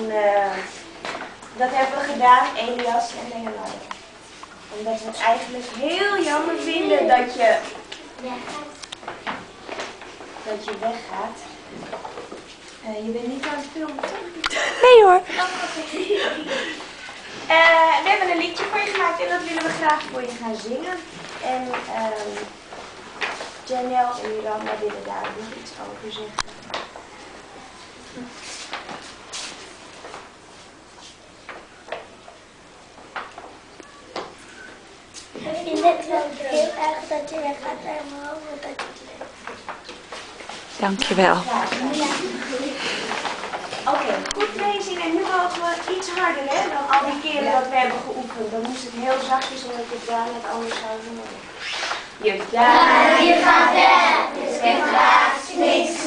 En dat hebben we gedaan, Elias en Leonardo. Omdat we het eigenlijk heel jammer vinden dat je weggaat. Je bent niet aan het filmen, toch? Nee hoor. We hebben een liedje voor je gemaakt en dat willen we graag voor je gaan zingen. En Janelle en Miranda willen daar nog iets over zeggen. Ik vind het wel heel erg dat je weggaat en we hopen dat je het leuk vindt. Dankjewel. Ja. Oké, goed meezingen. En nu mogen we iets harder, hè, dan al die keren dat we hebben geoefend. Dan moest het heel zachtjes, omdat je het daar net anders zou doen. Je gaat weg, dus het laatst niks.